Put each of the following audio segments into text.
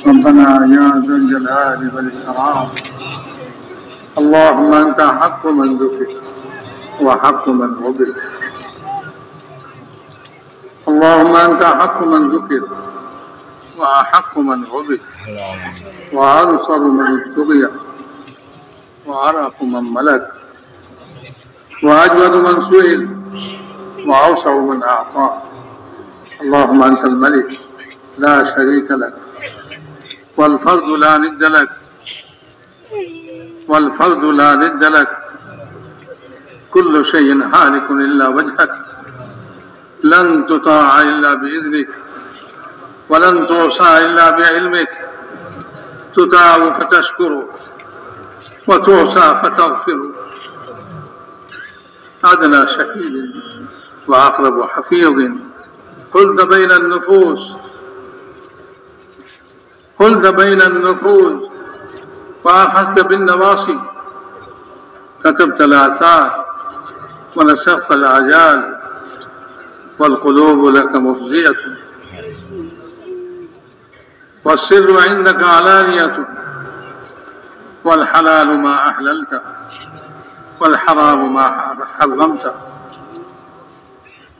ربنا يا ذا الجلال والإكرام اللهم أنت حق من ذكر وحق من عبد. اللهم أنت حق من ذكر وأحق من عبد وأنصر من ابتغي وأرأف من ملك وأجود من سئل وأوسع من أعطى. اللهم أنت الملك لا شريك لك والفرد لا ند لك والفرد لا ند لك كل شيء هالك إلا وجهك لن تطاع إلا بإذنك ولن توصى إلا بعلمك تطاع فتشكر وتوصى فتغفر. أدنى شهيد وأقرب حفيظ خلد بين النفوس وأخذت بالنواصي كتبت الآثار ونسخت الأعجال والقلوب لك مفزية والسر عندك علانية والحلال ما أحللت والحرام ما حرمت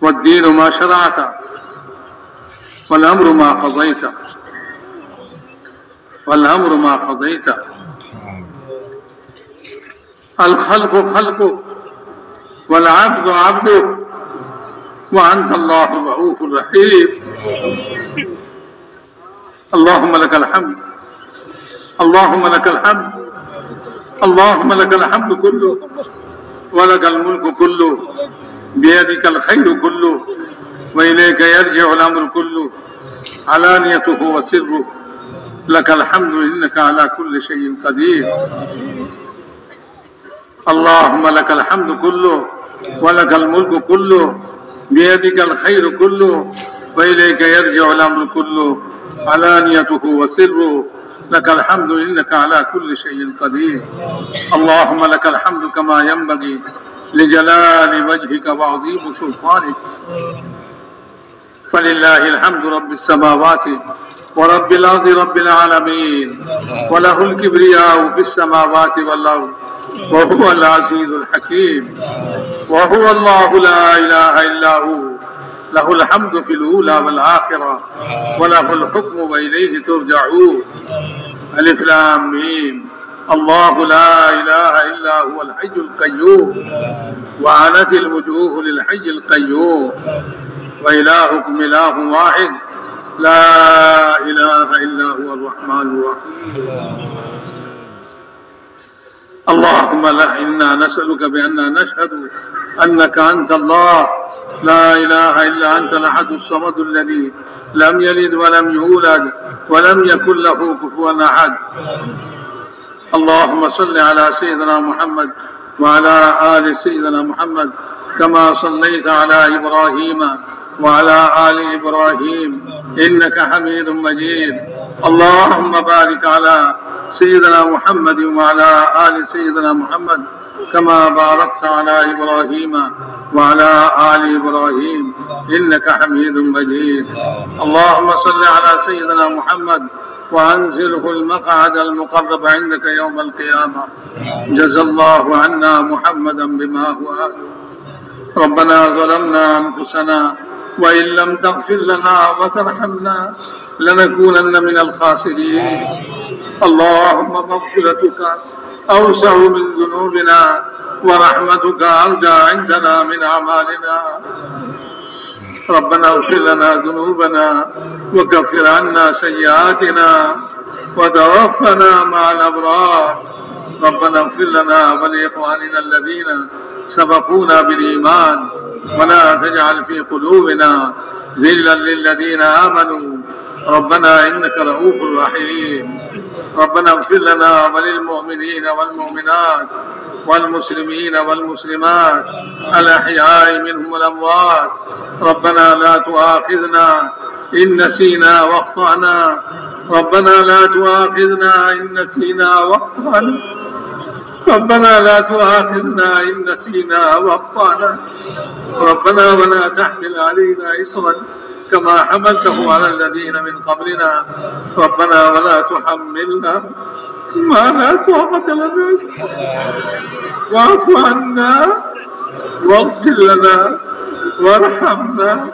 والدين ما شرعت والأمر ما قضيت الخلق خلقك والعبد عبدك وأنت الله الرؤوف الرحيم. اللهم لك الحمد اللهم لك الحمد كله ولك الملك كله بيدك الخير كله وإليك يرجع الأمر كله علانيته وسره. لك الحمد إنك على كل شيء قدير. اللهم لك الحمد كله ولك الملك كله بيدك الخير كله وإليك يرجع الأمر كله علانيته وسره. لك الحمد إنك على كل شيء قدير. اللهم لك الحمد كما ينبغي لجلال وجهك وعظيم سلطانك. فلله الحمد رب السماوات ورب الأرض رب العالمين وله الكبرياء في السماوات والأرض وهو العزيز الحكيم. وهو الله لا إله إلا هو له الحمد في الأولى والآخرة وله الحكم وإليه ترجعون. ألف لام ميم. الله لا إله إلا هو الحي القيوم وعنت الوجوه للحي القيوم وإلهكم إله واحد لا إله إلا هو الرحمن الرحيم. اللهم إنا نسألك بأننا نشهد أنك أنت الله لا إله إلا أنت الأحد الصمد الذي لم يلد ولم يولد ولم يكن له كفوا أحد. اللهم صل على سيدنا محمد وعلى آل سيدنا محمد كما صليت على إبراهيم وعلى آل إبراهيم إنك حميد مجيد. اللهم بارك على سيدنا محمد وعلى آل سيدنا محمد كما باركت على إبراهيم وعلى آل إبراهيم إنك حميد مجيد. اللهم صل على سيدنا محمد وأنزله المقعد المقرب عندك يوم القيامة. جزى الله عنا محمدا بما هو أهله. ربنا ظلمنا أنفسنا وإن لم تغفر لنا وترحمنا لنكونن من الخاسرين. اللهم مغفرتك أوسع من ذنوبنا ورحمتك أرجى عندنا من أعمالنا. ربنا اغفر لنا ذنوبنا وكفر عنا سيئاتنا وتوفنا مع الأبرار. ربنا اغفر لنا ولإخواننا الذين سبقونا بالإيمان ولا تجعل في قلوبنا غلا للذين آمنوا ربنا إنك رؤوف رحيم. ربنا اغفر لنا وللمؤمنين والمؤمنات والمسلمين والمسلمات الأحياء منهم والأموات. ربنا لا تؤاخذنا إن نسينا واخطأنا. ربنا لا تؤاخذنا إن نسينا واخطأنا. ربنا لا تؤاخذنا إن نسينا واخطأنا. ربنا ولا تحمل علينا إصرا كما حملته على الذين من قبلنا ربنا ولا تحملنا ما لا طاقة لنا واعف عنا واغفر لنا وارحمنا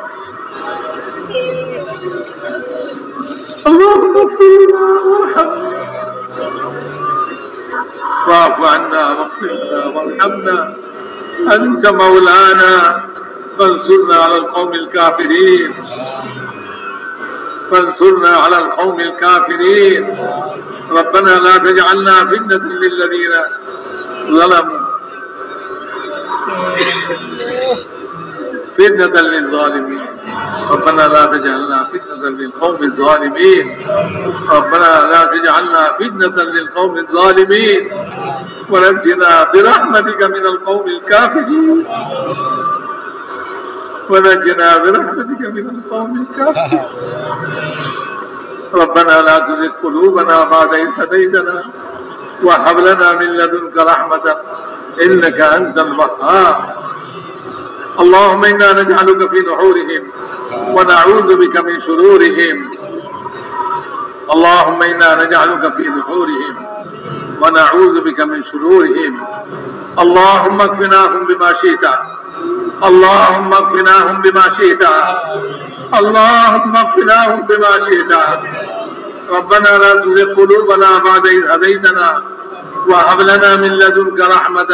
اللهم اغفر لنا وارحمنا واعف عنا واغفر لنا وارحمنا أنت مولانا فانصرنا على القوم الكافرين فانصرنا على القوم الكافرين ربنا لا تجعلنا فتنة للذين ظلموا فتنة للظالمين ربنا لا تجعلنا فتنة للقوم الظالمين ربنا لا تجعلنا فتنة للقوم الظالمين ونجنا برحمتك من القوم الكافرين ونجنا برحمتك من القوم الكافرين ربنا لا تزغ قلوبنا بعد إذ هديتنا وهب لنا من لدنك رحمة إنك أنت الوهاب اللهم إنا نجعلك في نحورهم ونعوذ بك من شرورهم اللهم إنا نجعلك في نحورهم ونعوذ بك من شرورهم اللهم اكفناهم بما شئت اللهم اكفناهم بما شئت اللهم اكفناهم بما شئت ربنا لا تزغ قلوبنا بعد إذ هديتنا وهب لنا من لدنك رحمة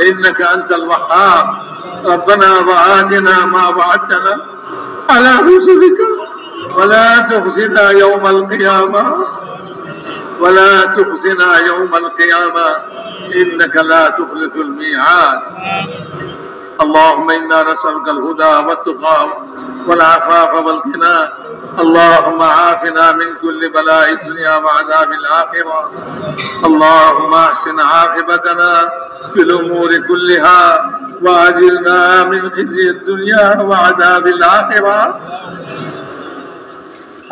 إنك أنت الوهاب ربنا وآتنا ما وعدتنا على رسلك ولا تخزنا يوم القيامة ولا تخزنا يوم القيامة إنك لا تخلف الميعاد اللهم إنا نسألك الهدى والتقى والعفاف والغنى اللهم عافنا من كل بلاء الدنيا وعذاب الآخرة اللهم أحسن عاقبتنا في الأمور كلها وأجرنا من خزي الدنيا وعذاب الآخرة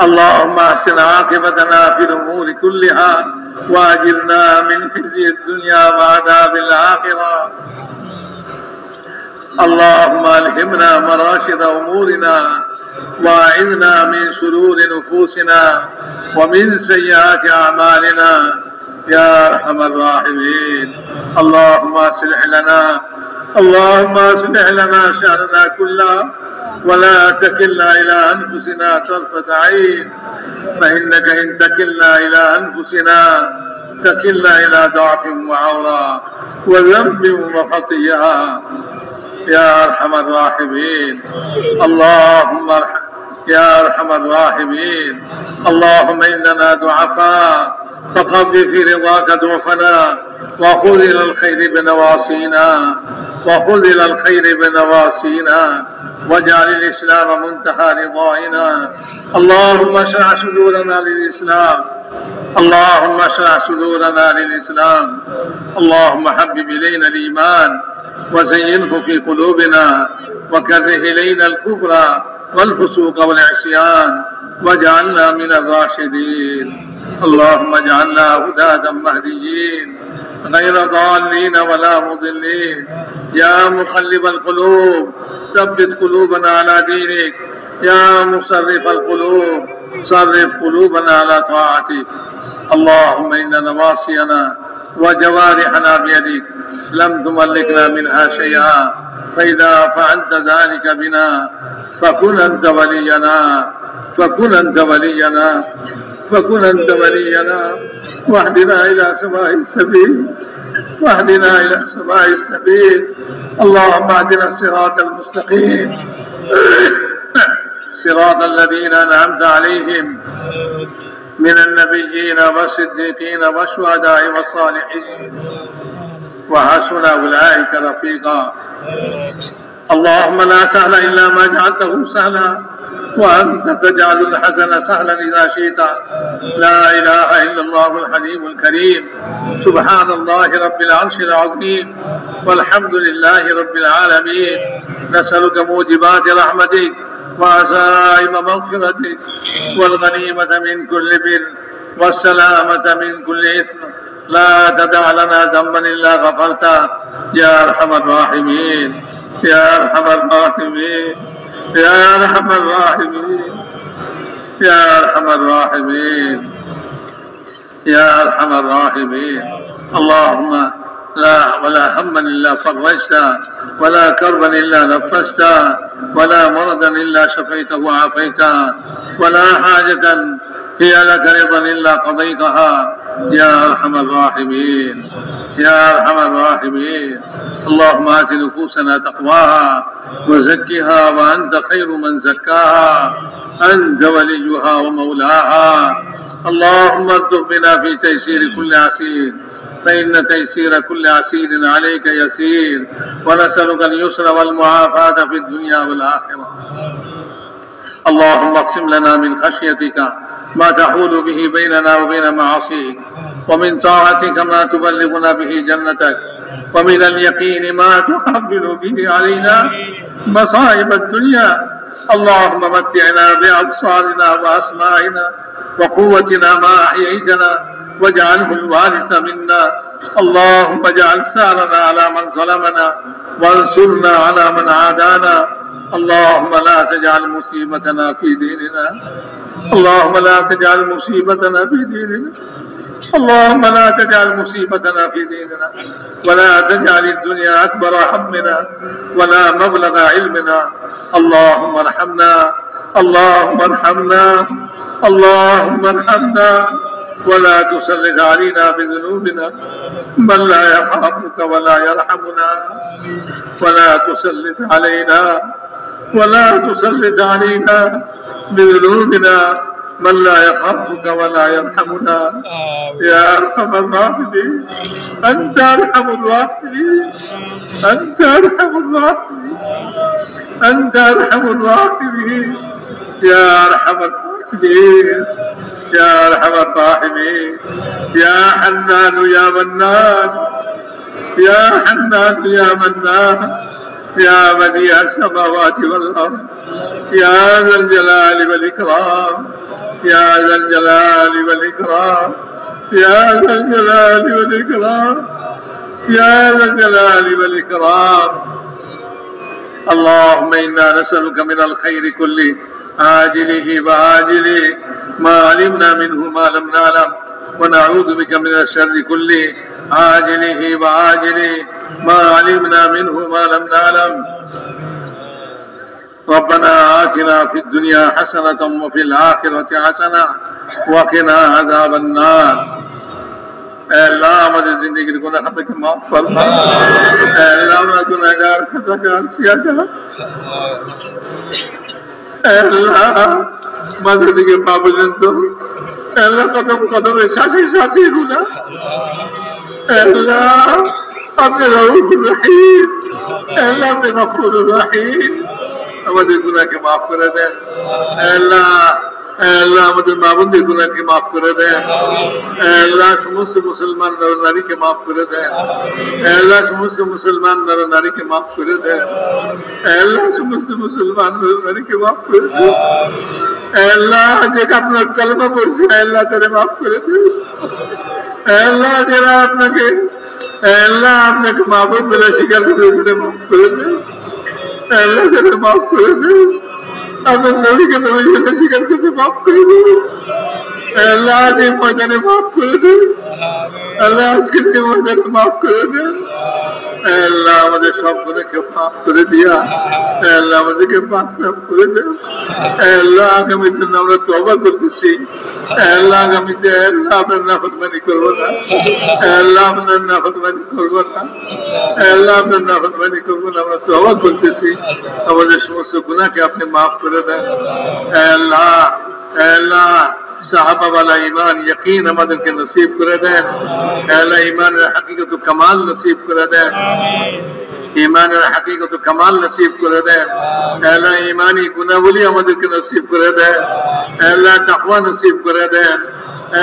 اللهم أحسن عاقبتنا في الأمور كلها وأجرنا من خزي الدنيا وعذاب الآخرة اللهم ألهمنا مراشد أمورنا وأعذنا من شرور نفوسنا ومن سيئات أعمالنا يا أرحم الراحمين اللهم أصلح لنا شأننا كله ولا تكلنا إلى أنفسنا طرفة عين فإنك إن تكلنا إلى أنفسنا تكلنا إلى ضعف وعورة وذنب وخطيئة يا أرحم الراحمين يا أرحم الراحمين اللهم إننا ضعفاء فقض في رضاك ضعفنا وخذ إلى الخير بنواصينا واجعل الإسلام منتهى رضائنا اللهم اشرح صدورنا للإسلام اللهم حبب إلينا الإيمان وزينه في قلوبنا وكره إلينا الكفر والفسوق والعصيان واجعلنا من الراشدين اللهم اجعلنا هداة مهديين غير ضالين ولا مضلين يا مقلب القلوب ثبت قلوبنا على دينك يا مصرف القلوب صرف قلوبنا على طاعتك اللهم إن نواصينا وجوارحنا بيدك لم تملكنا منها شيئا فإذا فعلت ذلك بنا فكن أنت ولينا واهدنا إلى سواء السبيل اللهم اهدنا الصراط المستقيم صراط الذين أنعمت عليهم من النبيين والصديقين والشهداء والصالحين وحسن أولئك رفيقا اللهم لا سهل إلا ما جعلته سهلا وأنت تجعل الحزن سهلا إذا شئت لا إله إلا الله الحليم الكريم سبحان الله رب العرش العظيم والحمد لله رب العالمين نسألك موجبات رحمتك وعزائم مغفرتك والغنيمة من كل بر والسلامة من كل إثم لا تدع لنا ذنبا إلا غفرته يا أرحم الراحمين يا أرحم الراحمين يا أرحم الراحمين يا أرحم الراحمين. اللهم لا ولا هما إلا فرجته ولا كربا إلا نفسته ولا مرضا إلا شفيته وعافيته ولا حاجة هي لك رضا إلا قضيتها يا أرحم الراحمين يا أرحم الراحمين. اللهم آت نفوسنا تقواها وزكها وأنت خير من زكاها أنت وليها ومولاها. اللهم ارزق بنا في تيسير كل عسير فإن تيسير كل عسير عليك يسير ونسألك اليسر والمعافاة في الدنيا والآخرة. اللهم اقسم لنا من خشيتك ما تحول به بيننا وبين معاصيك ومن طاعتك ما تبلغنا به جنتك ومن اليقين ما تحمل به علينا مصائب الدنيا. اللهم متعنا بأبصارنا وأسماعنا وقوتنا ما أحييتنا واجعله الوارث منا. اللهم اجعل ثارنا على من ظلمنا وانصرنا على من عادانا. اللهم لا تجعل مصيبتنا في ديننا. اللهم لا تجعل مصيبتنا في ديننا. اللهم لا تجعل مصيبتنا في ديننا ولا تجعل الدنيا أكبر همنا ولا مبلغ علمنا. اللهم ارحمنا اللهم ارحمنا اللهم ارحمنا ولا تسلط علينا بذنوبنا من لا يرحمك ولا يرحمنا. ولا تسلط علينا بذنوبنا من لا يخافك ولا يرحمنا يا أرحم الراحمين. أنت أرحم الراحمين أنت أرحم الراحمين أنت أرحم الراحمين يا أرحم الراحمين يا أرحم الراحمين. يا حنان يا منان يا حنان يا منان يا بديع السماوات والأرض يا ذا الجلال والإكرام يا ذا الجلال والإكرام يا ذا الجلال والإكرام يا ذا الجلال والإكرام. اللهم إنا نسألك من الخير كله عاجله وآجله ما علمنا منه ما لم نعلم ونعوذ بك من الشر كله عاجله وآجله ما علمنا منه ما لم نعلم. ربنا آتنا في الدنيا حسنة وفي الآخرة حسنة وقنا عذاب النار. اللہ ہماری زندگی کو ہمیں معاف فرما. اللہ ہمیں گناہگار خطاکار سیاہ اللہ مدد کے پابند اللہ قدم قدم ساتھی ساتھی گناہ اللہ اپنے رؤوف الرحیم اللہ اپنے غفور الرحیم আমাদের গুনাহকে মাফ করে দেন। আল্লাহ আল্লাহ আমাদের মা বোনদের গুনাহকে মাফ করে দেন। আল্লাহ সমস্ত মুসলমান নর নারীকে মাফ করে দেন। আল্লাহ সমস্ত মুসলমান নর নারীকে মাফ করে দেন। আল্লাহ সমস্ত মুসলমান নর নারীকে মাফ করে দেন। আল্লাহ যে আপনার কলমা পড়ছে আল্লাহ তাদের মাফ করে দেন। আল্লাহ যারা আপনাকে আল্লাহ আপনাকে মা বোন বলে স্বীকার করে মাফ করে দেন। আল্লাহ যারা মাফ করে দেন আপনার নবীকে নবী জন্য স্বীকার করতে মাফ করে দেন। আল্লাহ আজ এই ময়দানে মাফ করে দেন। আল্লাহ আজকের এই ময়দানে মাফ করে দেন। আল্লাহ আমাদের সব গুনাহকে মাফ করে দিয়া আল্লাহ আমাদেরকে পাক সাফ করে দেন। আল্লাহ আগামীর জন্য আমরা তওবা করতেছি। আল্লাহ আগামীতে আল্লাহ আপনার নাফরমানি করবো না। আল্লাহ আপনার নাফরমানি করবো না। আল্লাহ আপনার নাফরমানি করবো না। আমরা তওবা করতেছি। আমাদের সমস্ত গুনাহকে আপনি মাফ করে দেন। আল্লাহ আল্লাহ সাহাবা वाला ईमान यकीन আমাদেরকে নসিব করে দেন। আল্লাহ ঈমানের হাকিকত কামাল নসিব করে দেন। ঈমানের হাকিকত কামাল নসিব করে দেন। আল্লাহ ঈমানি গুণাবলী আমাদেরকে নসিব করে দেন। আল্লাহ তাকওয়া নসিব করে দেন।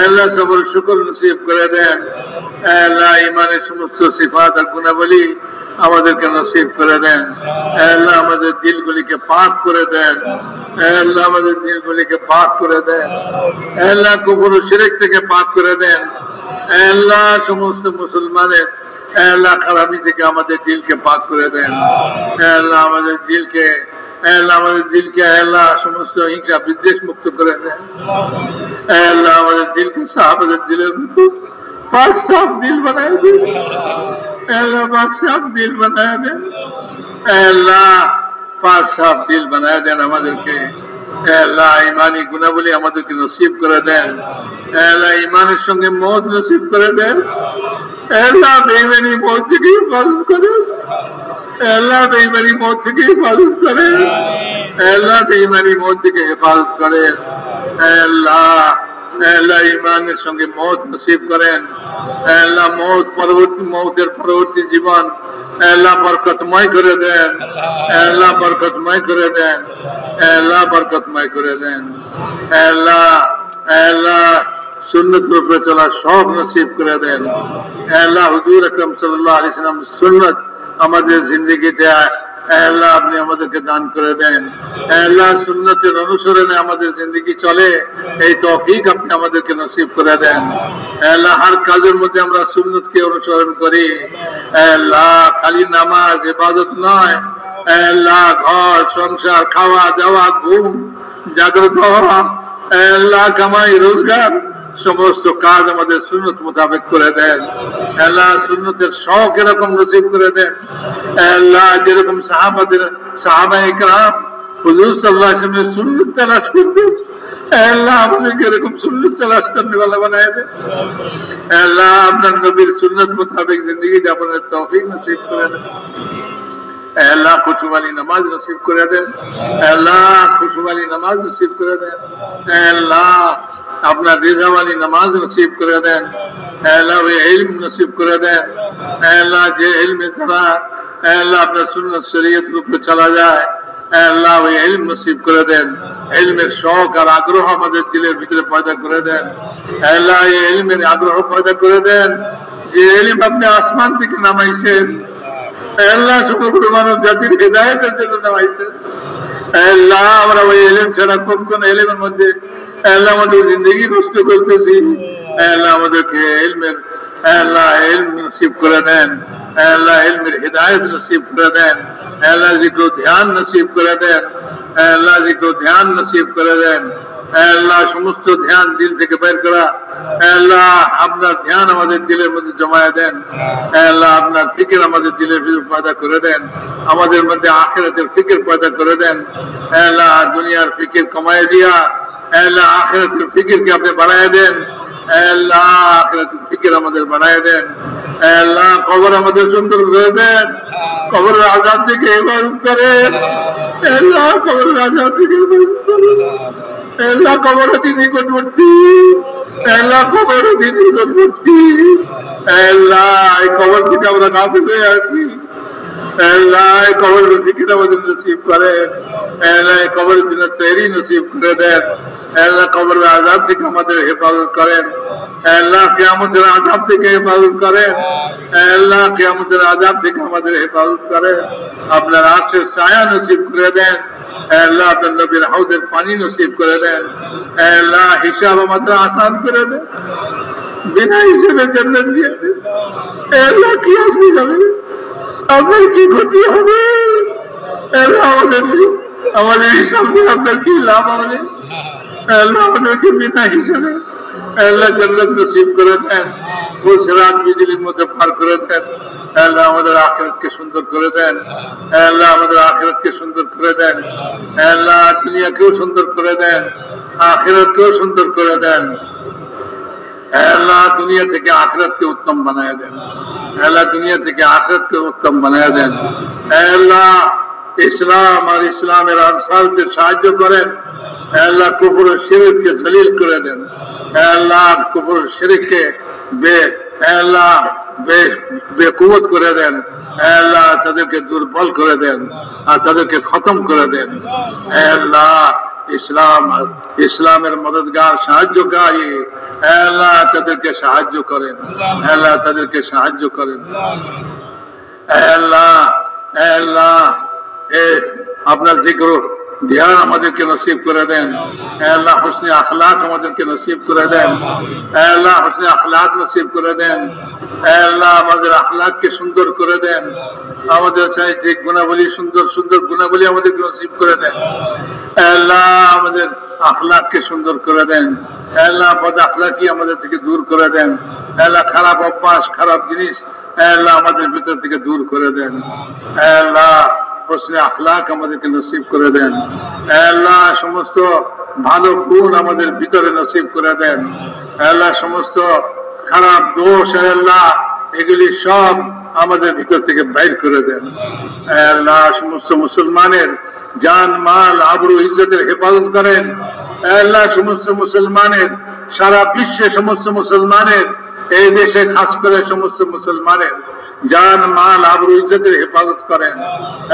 আল্লাহ সবর শুকর নসিব করে দেন। আল্লাহ ঈমানের সমস্ত সিফাত আর গুণাবলী আমাদেরকে নসিব করে দেন। আল্লাহ আমাদের দিলগুলিকে পাক করে দেন। আল্লাহ আমাদের দিলগুলিকে পাক করে দেন। আল্লাহ কুফর ও শিরক থেকে পাক করে দেন। আল্লাহ সমস্ত মুসলমানের আল্লাহ খারাপি থেকে আমাদের দিলকে পাক করে দেন। আল্লাহ আমাদের দিলকে আল্লাহ আমাদের দিলকে আল্লাহ সমস্ত হিংসা বিদ্বেষ মুক্ত করে দেন। আল্লাহ আমাদের দিলকে সাহাবাদের দিলের মতো পাক সাফ দিল বানায় দেন। আল্লাহ পাক সাফ দিল বানায় দেন। আল্লাহ পাক সাফ দিল বানায় দেন আমাদেরকে। আল্লাহ ইমানি গুণাবলী আমাদেরকে নসিব করে দেন। আল্লাহ ইমানের সঙ্গে মত নসিব করে দেন। আল্লাহ বেঈমানি মত থেকে হেফাজত করেন। আল্লাহ বেঈমানি মত থেকে হেফাজত করেন। আল্লাহ বেঈমানি মত থেকে হেফাজত করেন। আল্লাহ আল্লাহ ইমানের সঙ্গে মত নসিব করেন। আল্লাহ মৌতের পরবর্তী জীবন আল্লাহ বরকতময় করে দেন। আল্লাহ বরকতময় করে দেন। আল্লাহ বরকতময় করে দেন। আল্লাহ আল্লাহ সুন্নতের উপরে চলা সব নসিব করে দেন। আল্লাহ হুজুর আকরাম সাল্লাল্লাহু আলাইহি ওয়াসাল্লাম সুন্নত আমাদের জিন্দেগিতে আল্লাহ আপনি আমাদেরকে দান করে দেন। আল্লাহ সুন্নতের অনুসরণে আমাদের জিন্দেগি চলে এই তৌফিক আপনি আমাদেরকে নসিব করে দেন। আল্লাহ হর কাজের মধ্যে আমরা সুন্নতকে অনুসরণ করি। আল্লাহ খালি নামাজ ইবাদত নয়, আল্লাহ ঘর সংসার খাওয়া দাওয়া ঘুম জাগ্রত হওয়া আল্লাহ কামাই রোজগার সমস্ত কাজ আমাদের সুন্নত মোতাবেক করে দেন। আল্লাহ সুন্নতের শখ এরকম নসিব করে দেন। আল্লাহ যেরকম সাহাবায়ে কেরাম হুজুর সাল্লাল্লাহু আলাইহি ওয়াসাল্লামের সুন্নত তালাশ করতেন, আল্লাহ আমাদেরকে এরকম সুন্নত তালাশ করনে वाला বানায় দেন। আল্লাহ আপনার নবীর সুন্নত মোতাবেক জিন্দেগি যাপনের তৌফিক নসিব করে দেন। আল্লাহ খুশু वाली নামাজ নসিব করে দেন। আল্লাহ খুশু वाली নামাজ নসিব করে দেন। আল্লাহ আপনার রিজা वाली নামাজ নসিব করে দেন। আল্লাহ ওই ইলম নসিব করে দেন। আল্লাহ যে ইলমের দ্বারা আল্লাহ আপনার সুন্নাত শরীয়তের উপরে চলা যায়, আল্লাহ ওই ইলম নসিব করে দেন। ইলমের শখ আর আগ্রহ আমাদের দিলের ভিতরে পয়দা করে দেন। আল্লাহ এই ইলমের আগ্রহ পয়দা করে দেন যে ইলম আপনি আসমান থেকে নামাইছেন। আল্লাহ সমগ্র মানব জাতির হিদায়াতের জন্য নামাইছেন। আল্লাহ আমরা ওই ইলম ছাড়া কোন ইলমের মধ্যে আল্লাহ আমাদের জিন্দগি নষ্ট করতেছি। আল্লাহ আমাদেরকে ইলমের আল্লাহ ইলম নসিব করে দেন। আল্লাহ ইলমের হিদায়াত নসিব করে দেন। আল্লাহ জিক্র ধ্যান নসিব করে দেন। আল্লাহ জিক্র ধ্যান নসিব করে দেন। আল্লাহ সমস্ত ধ্যান দিল থেকে বের করা আল্লাহ আপনার ধ্যান আমাদের দিলের মধ্যে জমায়ে দেন। আল্লাহ আপনার ফিকির আমাদের দিলের ভিতরে পয়দা করে দেন। আমাদের মধ্যে আখিরাতের ফিকির পয়দা করে দেন। আল্লাহ দুনিয়ার ফিকির কমায় দিয়া আল্লাহ আখিরাতের ফিকিরকে আপনি বাড়ায় দেন। আল্লাহ আখিরাতের ফিকির আমাদের বাড়ায় দেন। আল্লাহ কবর আমাদের সুন্দর করে দেন। কবরের আযাব থেকে হেফাজত করেন। আল্লাহ কবরের আযাব থেকে হেফাজত করেন। আল্লাহ কবর অতি নিকটবর্তী। আল্লাহ কবর অতি নিকটবর্তী। আল্লাহ এই কবর থেকে আমরা গাফিল হয়ে আছি। আল্লাহ এই কবরের ফিকির আমাদের নসিব করেন। আল্লাহ এই কবরের জন্য তৈরি নসিব করে দেন। আল্লাহ কবরের আযাব থেকে আমাদের হেফাজত করেন। আল্লাহ কিয়ামতের আযাব থেকে হেফাজত করেন। আল্লাহ কিয়ামতের আযাব থেকে আমাদের হেফাজত করেন। আপনার আরশের ছায়া নসিব করে দেন। আল্লাহ আপনার নবীর হাউজের পানি নসিব করে দেন। আল্লাহ হিসাব আমাদের আসান করে দেন। বিনা হিসেবে জান্নাত দিয়ে দেন। আল্লাহ কি আসবে যাবে, আপনার কি ক্ষতি হবে? আল্লাহ আমাদের হিসাব দিয়ে আপনার কি লাভ হবে? আল্লাহ আমাদেরকে বিনা হিসেবে আল্লাহ জান্নাত নসিব করে দেন। ফুলসিরাত বিজলির মধ্যে পার করে দেন। আল্লাহ আমাদের আখিরাতকে সুন্দর করে দেন। আল্লাহ আমাদের আখিরাতকে সুন্দর করে দেন। আল্লাহ দুনিয়াকেও সুন্দর করে দেন, আখিরাতকেও সুন্দর করে দেন। আল্লাহ দুনিয়া থেকে আখিরাতকে উত্তম বানায় দেন। আল্লাহ দুনিয়া থেকে আখিরাতকে উত্তম বানায় দেন। আল্লাহ ইসলাম আর ইসলামের আনসারদের সাহায্য করেন। আল্লাহ কুফর ও শিরককে জলিল করে দেন। আল্লাহ কুফর ও শিরককে বেকুবত করে দেন। আল্লাহ তাদেরকে দুর্বল করে দেন আর তাদেরকে খতম করে দেন। আল্লাহ ইসলামের মদদগার সাহায্যকারী আল্লাহ তাদেরকে সাহায্য করেন। আল্লাহ তাদেরকে সাহায্য করেন। আল্লাহ আল্লাহ আপনার জিক্র ধ্যান আমাদেরকে নসিব করে দেন। আল্লাহ হুসনে আখলাক আমাদেরকে নসিব করে দেন। আল্লাহ হুসনে আখলাক নসিব করে দেন। আল্লাহ আমাদের আখলাককে সুন্দর করে দেন। আমাদের চাই যে গুণাবলী সুন্দর সুন্দর গুণাবলী আমাদেরকে নসিব করে দেন। আল্লাহ আমাদের আখলাককে সুন্দর করে দেন। আল্লাহ বদ আখলাকি আমাদের থেকে দূর করে দেন। আল্লাহ খারাপ অভ্যাস খারাপ জিনিস আল্লাহ আমাদের ভিতর থেকে দূর করে দেন। আল্লাহ হুসনে আখলাক আমাদেরকে নসিব করে দেন। আল্লাহ সমস্ত ভালো গুণ আমাদের ভিতরে নসিব করে দেন। আল্লাহ সমস্ত খারাপ দোষ আল্লাহ এগুলি সব আমাদের ভিতর থেকে বাইর করে দেন। আল্লাহ সমস্ত মুসলমানের জান মাল আবরু ইজ্জতের হেফাজত করেন। আল্লাহ সমস্ত মুসলমানের সারা বিশ্বে সমস্ত মুসলমানের এই দেশে খাস করে সমস্ত মুসলমানের জান মাল আবরু ইজ্জতের হেফাজত করেন।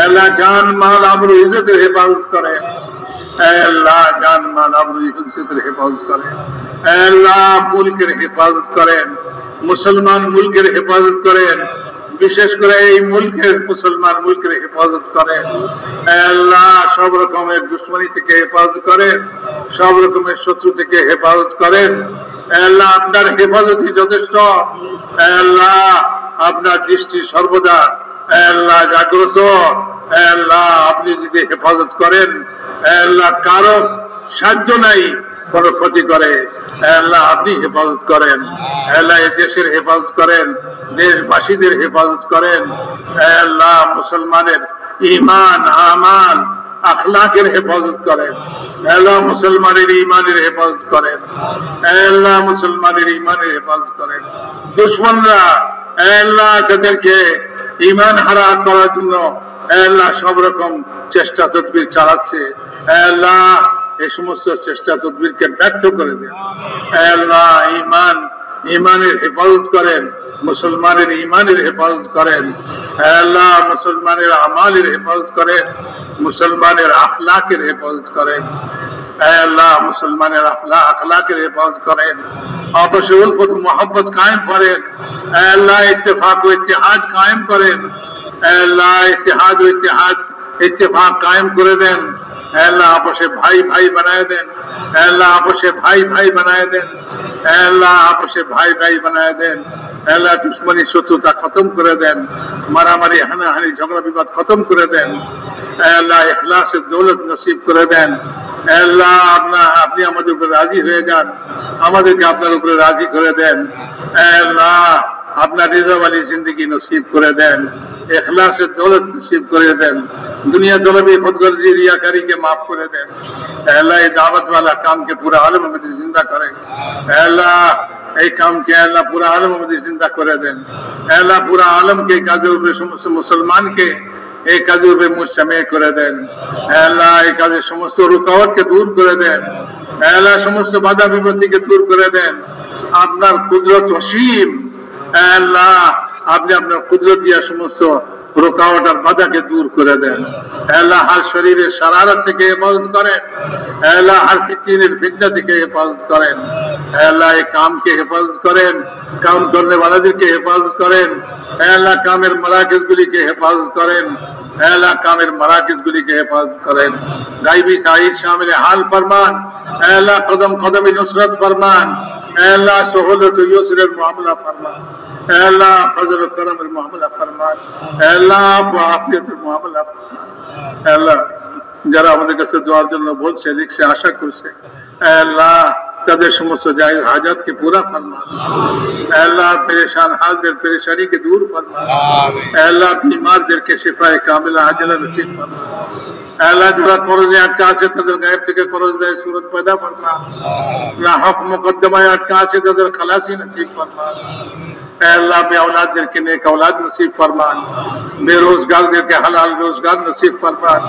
আল্লাহ জান মাল আবরু ইজ্জতের হেফাজত করেন। আল্লাহ জান মাল আবরু ইজ্জতের হেফাজত করেন। আল্লাহ মুলকের হেফাজত করেন। মুসলমান মুলকের হেফাজত করেন। বিশেষ করে এই মুলকের মুসলমান মুলকের হেফাজত করেন। আল্লাহ সব রকমের দুশ্মনী থেকে হেফাজত করেন। সব রকমের শত্রু থেকে হেফাজত করেন। আল্লাহ আপনার হেফাজতই যথেষ্ট। আল্লাহ আপনার দৃষ্টি সর্বদা আল্লাহ জাগ্রত। আল্লাহ আপনি যদি হেফাজত করেন আল্লাহ কারো সাহায্য নাই কোনো ক্ষতি করে। আল্লাহ আপনি হেফাজত করেন। আল্লাহ এই দেশের হেফাজত করেন। দেশবাসীদের হেফাজত করেন। আল্লাহ মুসলমানের ঈমান আমাল আখলাকের হেফাজত করেন। আল্লাহ মুসলমানের ঈমানের হেফাজত করেন। আল্লাহ মুসলমানের ঈমানের হেফাজত করেন। দুশমনরা আল্লাহ তাদেরকে ঈমান হারা করার জন্য আল্লাহ সব রকম চেষ্টা তদবির চালাচ্ছে। আল্লাহ এই সমস্ত চেষ্টা তদবিরকে ব্যর্থ করে দেন। আল্লাহ ঈমানের হেফাজত করেন। মুসলমানের ঈমানের হেফাজত করেন। আল্লাহ মুসলমানের আমালের হেফাজত করেন। মুসলমানের আখলাকের হেফাজত করেন। আল্লাহ মুসলমানের আখলাকের হেফাজত করেন। আপসে উলফত মোহাব্বত কায়েম করেন। আল্লাহ ইত্তেফাক ও ইত্তেহাদ কায়েম করেন। আল্লাহ ইত্তেহাদ ও ইত্তেফাক কায়েম করে দেন। আল্লাহ আপসে ভাই ভাই বানায় দেন। আল্লাহ আপসে ভাই ভাই বানায় দেন। আল্লাহ আপসে ভাই ভাই বানায় দেন। আল্লাহ দুশ্মনী শত্রুতা খতম করে দেন। মারামারি হানাহানি ঝগড়া বিবাদ খতম করে দেন। আল্লাহ ইখলাসের দৌলত নসিব করে দেন। আল্লাহ আপনি আমাদের উপরে রাজি হয়ে যান। আমাদেরকে আপনার উপরে রাজি করে দেন। আল্লাহ আপনার রিজাওয়ালি জিন্দগি নসিব করে দেন। ইখলাসের দৌলত নসিব করে দেন। दुनिया तलबी खुदगर्जी रियाकारी के माफ करे दें। अल्लाह ये दावत वाला काम के पूरा आलम में जिंदा करें। अल्लाह এই কামকে আল্লাহ পুরা আলম মধ্যে চিন্তা করে দেন। আল্লাহ পুরা আলমকে কাজের উপরে সমস্ত মুসলমানকে এই কাজের উপরে মুশতামিল করে দেন। আল্লাহ এই কাজের সমস্ত রুকাওয়াতকে দূর করে দেন। আল্লাহ সমস্ত বাধা বিপত্তিকে দূর করে দেন। আপনার কুদরত অসীম। আল্লাহ আপনি আপনার কুদরত দিয়া সমস্ত রুকাওয়াত আর বাধাকে দূর করে দেন। আল্লাহ হর শরীরের শারারত থেকে হেফাজত করেন। আল্লাহ হর ফিতনার ফিতনা থেকে হেফাজত করেন। আল্লাহ এই কামকে হেফাজত করেন। কাম করने वालों হেফাজত করেন। আল্লাহ কামের মারাকিজগুলিকে হেফাজত করেন। আল্লাহ কামের মারাকিজগুলিকে হেফাজত করেন। গায়বী তাইদ শামিল হাল ফরমান। আল্লাহ কদম কদমে নুসরত ফরমান। আল্লাহ সহলত ইউসরের মুআমলা ফরমান। আল্লাহ ফজল ও করমের মুআমলা ফরমান। আল্লাহ আফিয়াতের মুআমলা ফরমান। আল্লাহ যারা আমাদের কাছে দোয়ার জন্য বলছে লিখছে আশা করছে আল্লাহ তাদের সমস্ত জায়েজ হাজাতকে পুরা ফরমান। আল্লাহ পরেশান হালদের পরেশানিকে দূর ফরমান। আল্লাহ बीमारদেরকে শিফায়ে কামিলা আজলা নসিব ফরমান। আল্লাহ যারা করজে আটকা আছে তাদের গায়েব থেকে করজ দেয় সুরত পয়দা ফরমান। আল্লাহ হক মুকদ্দমায় আটকা আছে তাদের খালাসি নসিব ফরমান। আল্লাহ বেऔলাদদেরকে নেক औलाद নসিব ফরমান। বেরোজগারদেরকে হালাল রোজগার নসিব ফরমান।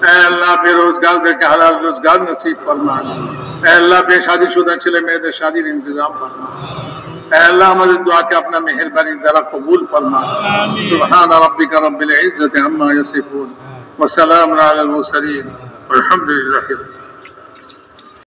अल्लाह बेरोजगार के हलाल रोजगार नसीब फरमान। अल्लाह बेशादीशुदा चले मेरे शादी इंतजाम फरमा। अल्लाह हमारी दुआ के अपना मेहरबानी जरा कबूल फरमा। सुब्हान रब्बिका रब्बिल इज्जति अम्मा यसिफून व सलामुन अलल मुरसलीन वल्हम्दुलिल्लाहि।